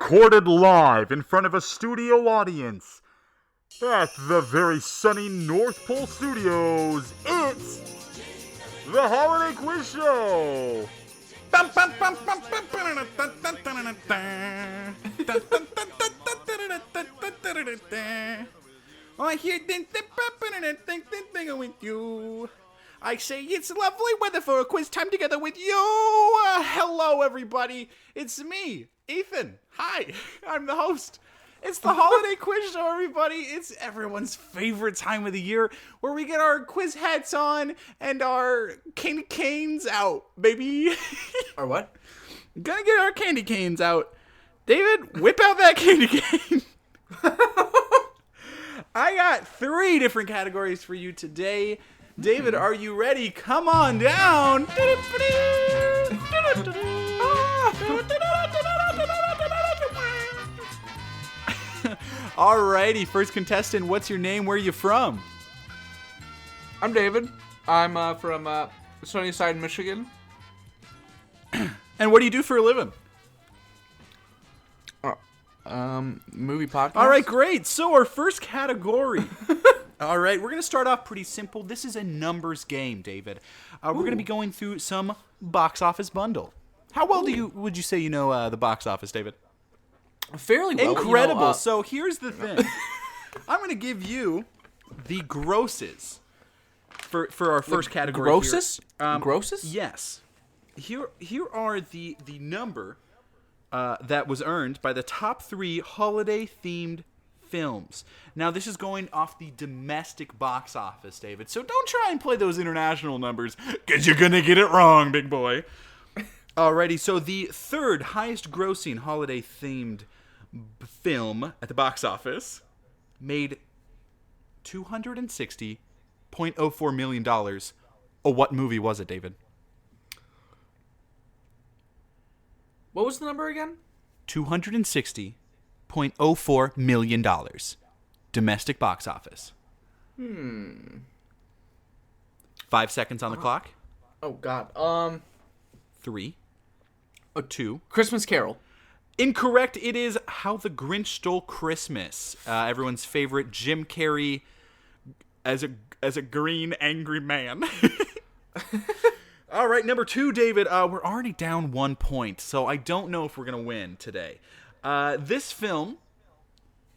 recorded live in front of a studio audience at the very sunny North Pole Studios. It's the Holiday Quiz Show. I hear with you. I say it's lovely weather for a quiz time together with you. Hello, everybody. It's me, Ethan. Hi, I'm the host. It's the Holiday Quiz Show, everybody. It's everyone's favorite time of the year where we get our quiz hats on and our candy canes out, baby. Or what? Gonna get our candy canes out. David, whip out that candy cane. I got 3 different categories for you today. David, are you ready? Come on down. Alrighty, first contestant, what's your name? Where are you from? I'm David. I'm from Sunnyside, Michigan. And what do you do for a living? Movie podcast. All right, great. So our first category. All right, we're going to start off pretty simple. This is a numbers game, David. We're going to be going through some box office bundle. How well would you say you know the box office, David? Fairly well. Incredible. So here's the thing. I'm going to give you the grosses for our first category. Grosses? Here. Grosses? Yes. Here are the number that was earned by the top 3 holiday-themed films. Now, this is going off the domestic box office, David, so don't try and play those international numbers, because you're going to get it wrong, big boy. Alrighty, so the third highest-grossing holiday-themed film at the box office made $260.04 million. Oh, what movie was it, David? What was the number again? $260.04 million. Domestic box office. 5 seconds on the clock. Oh, God. 3. 2. Christmas Carol. Incorrect. It is How the Grinch Stole Christmas. Everyone's favorite Jim Carrey as a green angry man. All right, number 2, David. We're already down 1 point, so I don't know if we're gonna win today. This film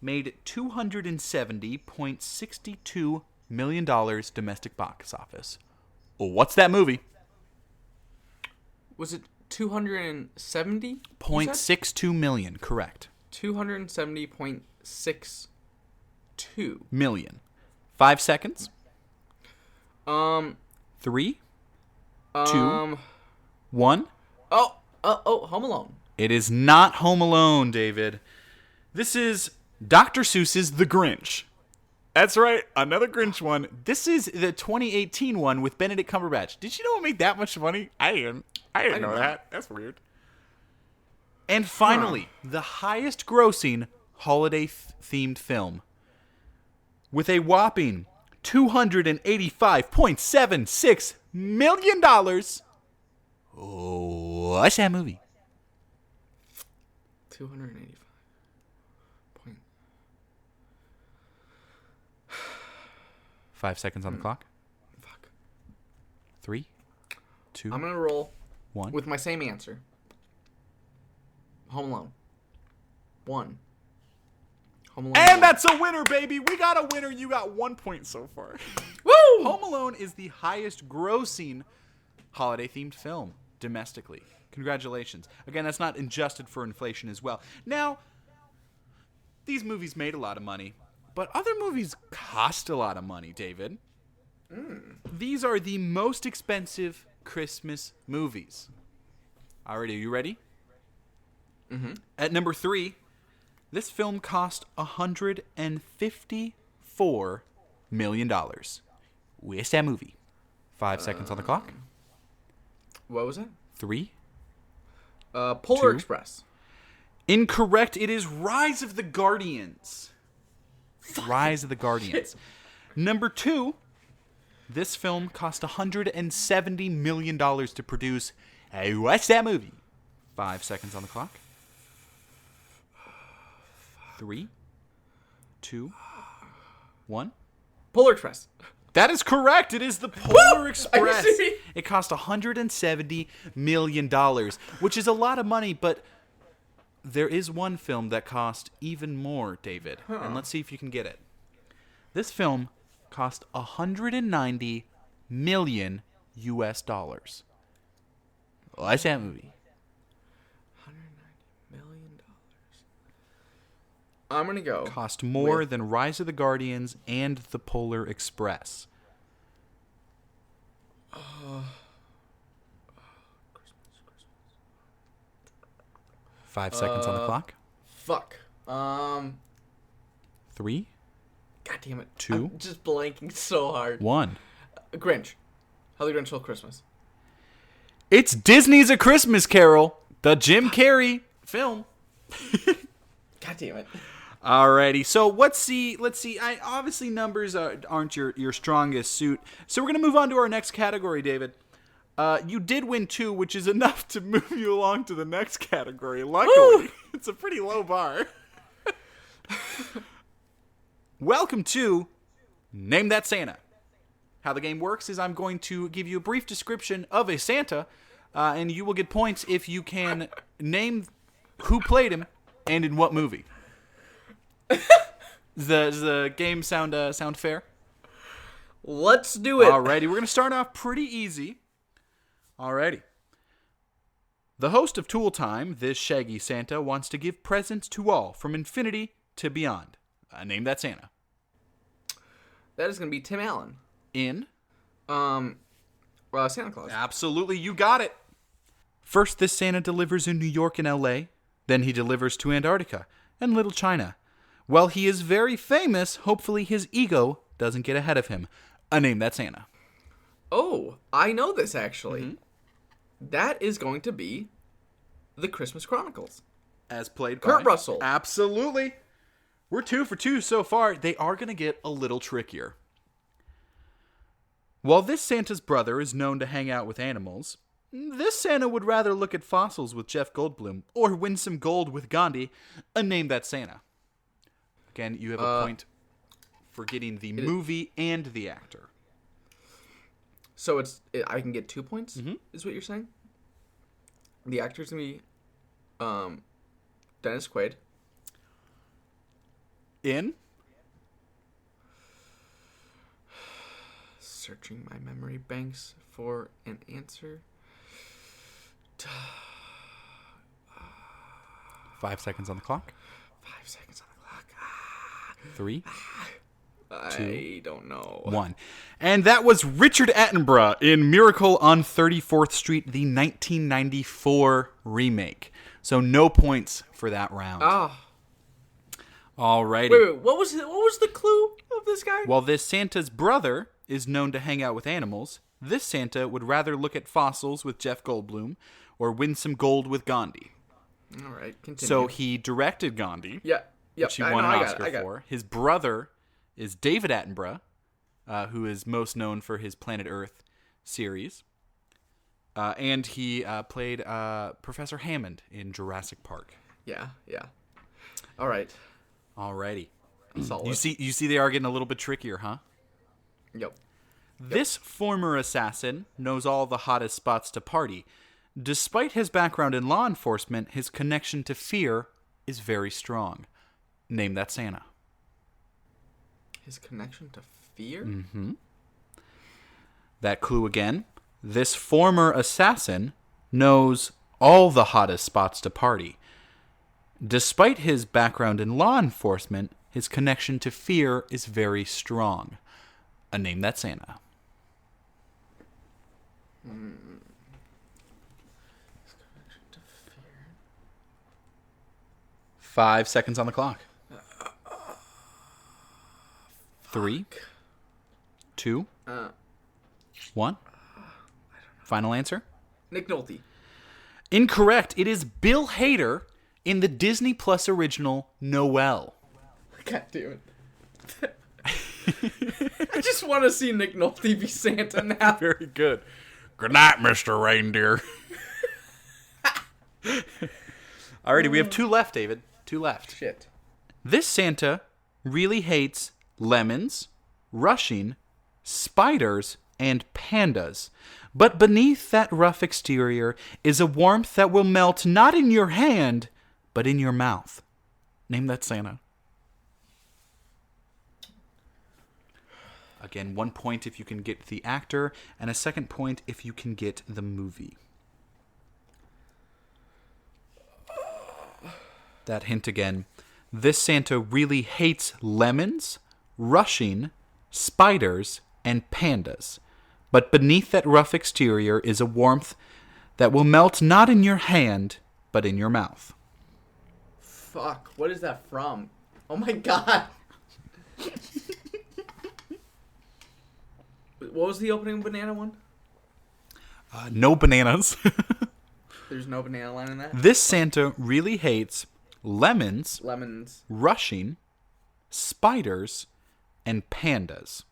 made $270.62 million domestic box office. What's that movie? Was it 270? 0.62 million, correct. 270.62 million. 5 seconds. 3, 2, 1. Oh, Home Alone. It is not Home Alone, David. This is Dr. Seuss's The Grinch. That's right, another Grinch one. This is the 2018 one with Benedict Cumberbatch. Did you know it made that much money? I didn't know that. That's weird. And finally, the highest grossing holiday-themed film with a whopping $285.76 million. What's that movie? 285. 5 seconds on the clock. Fuck. 3, 2, I'm gonna roll 1. with my same answer. Home Alone. 1. Home Alone. And that's a winner, baby. We got a winner. You got 1 point so far. Woo! Home Alone is the highest grossing holiday-themed film domestically. Congratulations. Again, that's not adjusted for inflation as well. Now, these movies made a lot of money, but other movies cost a lot of money, David. These are the most expensive Christmas movies. Alright, are you ready? Mm-hmm. At number 3, this film cost $154 million. Where's that movie? 5 seconds on the clock. What was it? 3. Polar 2. Express. Incorrect. It is Rise of the Guardians. Rise of the Guardians. Number 2. This film cost $170 million to produce. Hey, what's that movie? 5 seconds on the clock. 3, 2, 1. Polar Express. That is correct. It is the Polar Express. serious? It cost $170 million, which is a lot of money, but there is one film that cost even more, David. And let's see if you can get it. This film cost $190 million US dollars. What's that movie? $190 million. I'm going to go. Cost more than Rise of the Guardians and the Polar Express. Christmas. 5 seconds on the clock. Fuck. 3, God damn it. 2, I'm just blanking so hard. 1. Grinch. How the Grinch Stole Christmas. It's Disney's A Christmas Carol, the Jim Carrey film. God damn it. Alrighty, so let's see. Obviously, numbers aren't your strongest suit, so we're gonna move on to our next category, David. You did win 2, which is enough to move you along to the next category. Luckily, it's a pretty low bar. Welcome to Name That Santa. How the game works is I'm going to give you a brief description of a Santa, and you will get points if you can name who played him and in what movie. Does the game sound fair? Let's do it. Alrighty, we're going to start off pretty easy. Alrighty. The host of Tool Time, this shaggy Santa, wants to give presents to all from infinity to beyond. Name that Santa. That is going to be Tim Allen. In? Santa Claus. Absolutely, you got it. First, this Santa delivers in New York and LA. Then he delivers to Antarctica and Little China. While he is very famous, hopefully his ego doesn't get ahead of him. Name that Santa. Oh, I know this actually. Mm-hmm. That is going to be The Christmas Chronicles. As played by Kurt Russell. Absolutely. We're 2 for 2 so far. They are going to get a little trickier. While this Santa's brother is known to hang out with animals, this Santa would rather look at fossils with Jeff Goldblum or win some gold with Gandhi. Name that Santa. Again, you have a point for getting the movie and the actor. So I can get 2 points, is what you're saying? The actor's going to be Dennis Quaid. In? Searching my memory banks for an answer. 5 seconds on the clock. 5 seconds on the clock. 3, 2, I don't know. 1. And that was Richard Attenborough in Miracle on 34th Street, the 1994 remake. So no points for that round. Ah. Alrighty. Wait. What was the clue of this guy? While this Santa's brother is known to hang out with animals, this Santa would rather look at fossils with Jeff Goldblum or win some gold with Gandhi. All right, continue. So he directed Gandhi, which he won an Oscar for. His brother is David Attenborough, who is most known for his Planet Earth series. And he played Professor Hammond in Jurassic Park. Yeah. All right. Alrighty. Solid. You see they are getting a little bit trickier, huh? Yep. This former assassin knows all the hottest spots to party. Despite his background in law enforcement, his connection to fear is very strong. Name that Santa. His connection to fear? Mm-hmm. That clue again. This former assassin knows all the hottest spots to party. Despite his background in law enforcement, his connection to fear is very strong. Name that Santa. His connection to fear. 5 seconds on the clock. 3, 2, 1. Final answer? Nick Nolte. Incorrect. It is Bill Hader in the Disney Plus original Noel. God damn it. I just want to see Nick Nolte be Santa now. Very good. Good night, Mr. Reindeer. Alrighty, we have 2 left, David. 2 left. Shit. This Santa really hates lemons, rushing, spiders, and pandas. But beneath that rough exterior is a warmth that will melt not in your hand, but in your mouth. Name that Santa. Again, 1 point if you can get the actor, and a second point if you can get the movie. That hint again. This Santa really hates lemons, rushing, spiders, and pandas. But beneath that rough exterior is a warmth that will melt not in your hand, but in your mouth. Fuck, what is that from? Oh my god. What was the opening banana one? No bananas. There's no banana line in that? This Santa really hates lemons, rushing, spiders, and pandas.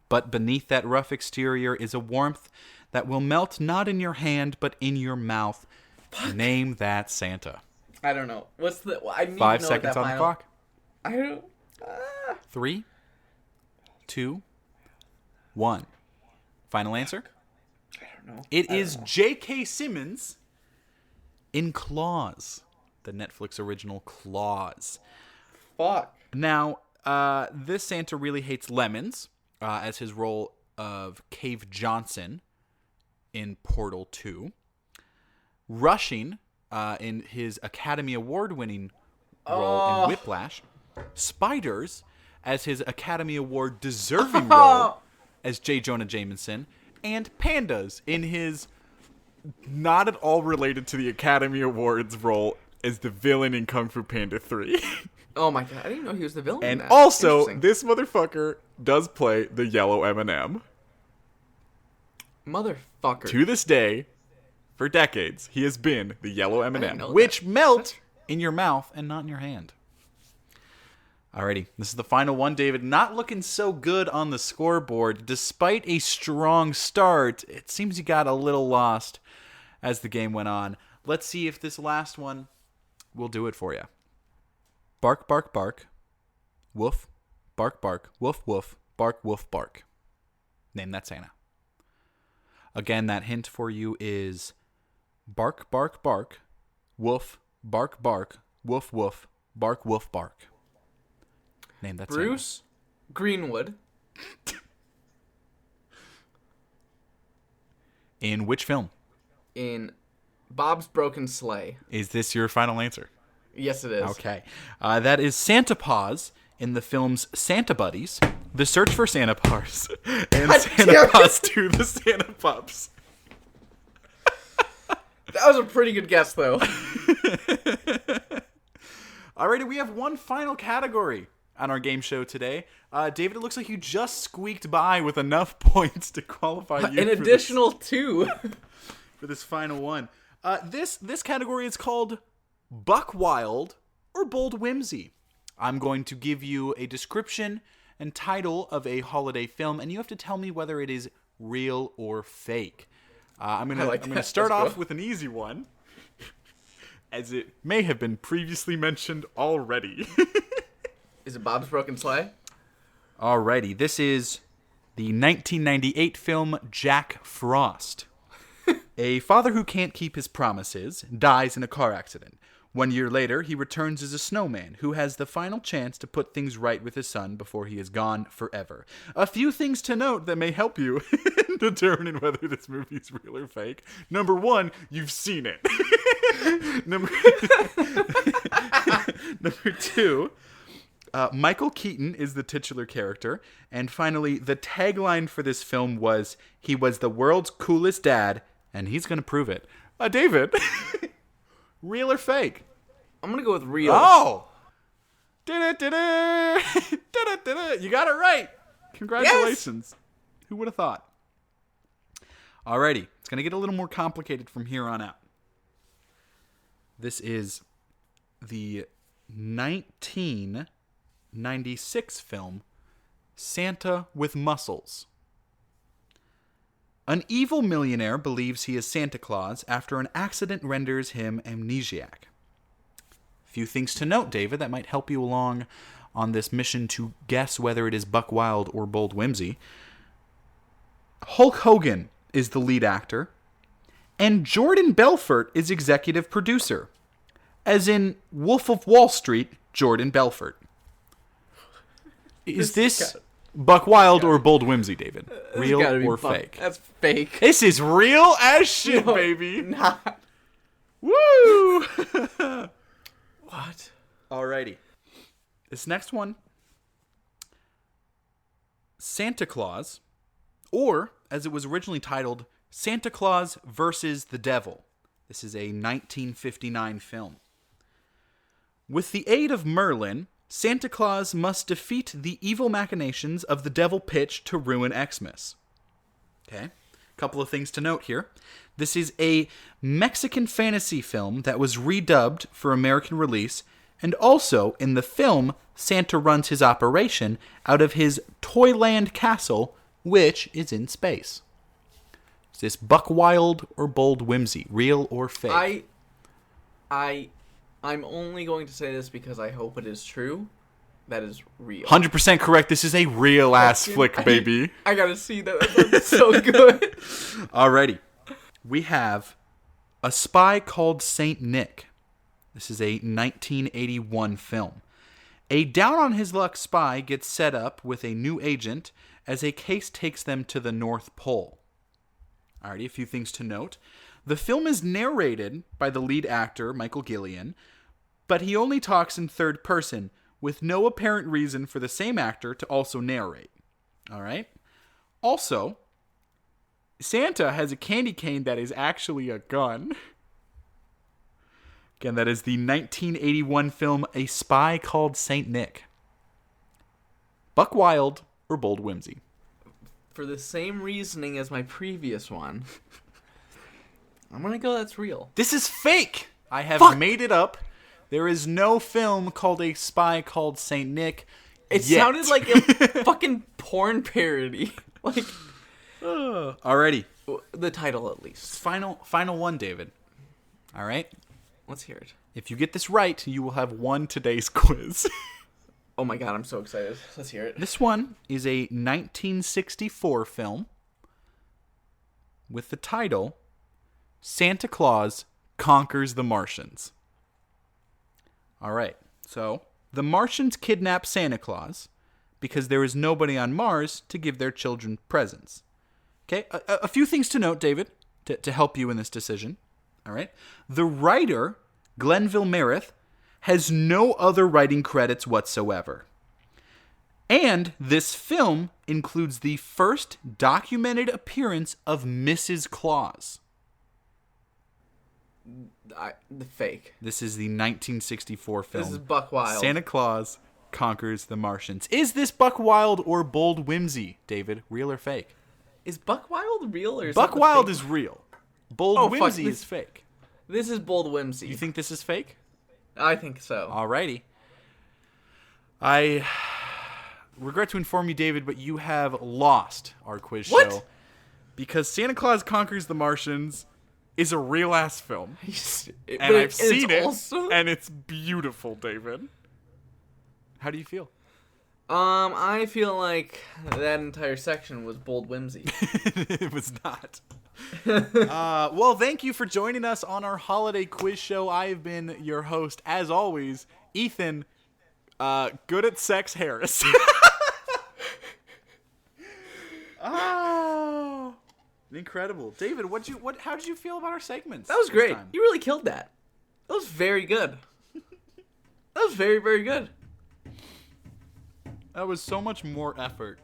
But beneath that rough exterior is a warmth that will melt not in your hand, but in your mouth. Fuck. Name that Santa. I don't know. What's the... I need 5 to know seconds that on the clock. I don't... 3, 2, 1. Final answer? I don't know. It is J.K. Simmons in Claws. The Netflix original Claws. Fuck. Now, this Santa really hates lemons, as his role of Cave Johnson in Portal 2. Rushing, in his Academy Award-winning role in Whiplash. Spiders, as his Academy Award-deserving role as J. Jonah Jameson. And pandas, in his not at all related to the Academy Awards role as the villain in Kung Fu Panda 3. Oh my god, I didn't know he was the villain in And that. also, this motherfucker does play the yellow M&M. Motherfucker. To this day, for decades, he has been the yellow M&M, which melt in your mouth and not in your hand. Alrighty, this is the final one, David. Not looking so good on the scoreboard. Despite a strong start, it seems you got a little lost as the game went on. Let's see if this last one will do it for you. Bark, bark, bark. Woof. Bark, bark. Woof, woof. Bark, woof, bark. Name that Santa. Again, that hint for you is bark, bark, bark. Woof. Bark, bark. Woof, woof. Bark, woof, bark. Name that Bruce Santa. Greenwood. In which film? In Bob's Broken Sleigh. Is this your final answer? Yes, it is. Okay. That is Santa Paws in the films Santa Buddies, The Search for Santa Paws, and Santa Paws 2, The Santa Pups. That was a pretty good guess, though. Alrighty, we have one final category on our game show today. David, it looks like you just squeaked by with enough points to qualify you An additional 2. For this final one. This category is called Buck Wild or Bold Whimsy. I'm going to give you a description and title of a holiday film, and you have to tell me whether it is real or fake. I'm gonna start off with an easy one, as it may have been previously mentioned already. Is it Bob's Broken Sleigh? Alrighty, this is the 1998 film Jack Frost. A father who can't keep his promises dies in a car accident. 1 year later, he returns as a snowman who has the final chance to put things right with his son before he is gone forever. A few things to note that may help you in determining whether this movie is real or fake. Number 1, you've seen it. Number 2, Michael Keaton is the titular character. And finally, the tagline for this film was, "He was the world's coolest dad, and he's going to prove it." David, real or fake? I'm going to go with real. Oh! You got it right. Congratulations. Yes. Who would have thought? Alrighty. It's going to get a little more complicated from here on out. This is the 1996 film Santa with Muscles. An evil millionaire believes he is Santa Claus after an accident renders him amnesiac. few things to note, David, that might help you along on this mission to guess whether it is Buck Wild or Bold Whimsy. Hulk Hogan is the lead actor, and Jordan Belfort is executive producer, as in Wolf of Wall Street, Jordan Belfort. Is this Buck Wild or Bold Whimsy, David? Real or fake? That's fake. This is real as shit, No, baby. Not. Woo! What? Alrighty. This next one, Santa Claus, or as it was originally titled, Santa Claus versus the Devil. This is a 1959 film. With the aid of Merlin, Santa Claus must defeat the evil machinations of the Devil Pitch to ruin Xmas. Okay, couple of things to note here. This is a Mexican fantasy film that was redubbed for American release, and also in the film, Santa runs his operation out of his Toyland castle, which is in space. Is this Buck Wild or Bold Whimsy? Real or fake? I'm only going to say this because I hope it is true. That is real. 100% correct. This is a real ass flick, baby. I gotta see that. That's so good. Alrighty. We have A Spy Called Saint Nick. This is a 1981 film. A down-on-his-luck spy gets set up with a new agent as a case takes them to the North Pole. Alrighty, a few things to note. The film is narrated by the lead actor, Michael Gillian, but he only talks in third person, with no apparent reason for the same actor to also narrate. Alright? Also, Santa has a candy cane that is actually a gun. Again, that is the 1981 film A Spy Called Saint Nick. Buck Wild or Bold Whimsy? For the same reasoning as my previous one, I'm gonna go that's real. This is fake! I have made it up. There is no film called A Spy Called Saint Nick. It yet. sounded like a fucking porn parody. Like, alrighty. the title at least. Final one, David. Alright? Let's hear it. If you get this right, you will have won today's quiz. Oh my god, I'm so excited. Let's hear it. This one is a 1964 film with the title Santa Claus Conquers the Martians. Alright, so the Martians kidnap Santa Claus because there is nobody on Mars to give their children presents. Okay, a few things to note, David, to help you in this decision. Alright, the writer, Glenville Merritt, has no other writing credits whatsoever. And this film includes the first documented appearance of Mrs. Claus. The fake. This is the 1964 film. This is Buck Wild. Santa Claus Conquers the Martians. Is this Buck Wild or Bold Whimsy, David? Real or fake? Is Buck Wild real or is Buck that the Wild fake? is real. Bold Whimsy is fake. This is Bold Whimsy. You think this is fake? I think so. Alrighty. I regret to inform you, David, but you have lost our quiz show. Because Santa Claus Conquers the Martians is a real-ass film. And I've seen it, awesome? and it's beautiful, David. How do you feel? I feel like that entire section was Bold Whimsy. It was not. Well, thank you for joining us on our holiday quiz show. I have been your host, as always, Ethan, good at sex Harris. Oh, incredible, David. How did you feel about our segments? That was great. You really killed that. That was very good. That was very, very good. That was so much more effort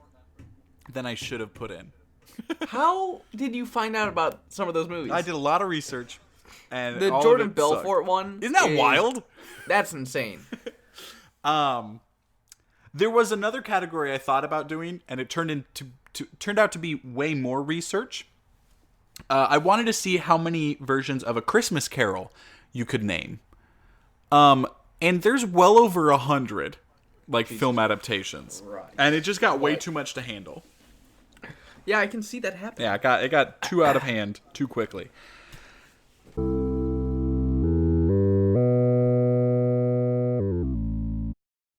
than I should have put in. How did you find out about some of those movies? I did a lot of research, and the all Jordan of it Belfort sucked. one. Isn't that wild? That's insane. There was another category I thought about doing, and it turned out to be way more research. I wanted to see how many versions of A Christmas Carol you could name. And there's well over 100 film adaptations. Right. And it just got way too much to handle. Yeah, I can see that happening. Yeah, it got too out of hand too quickly.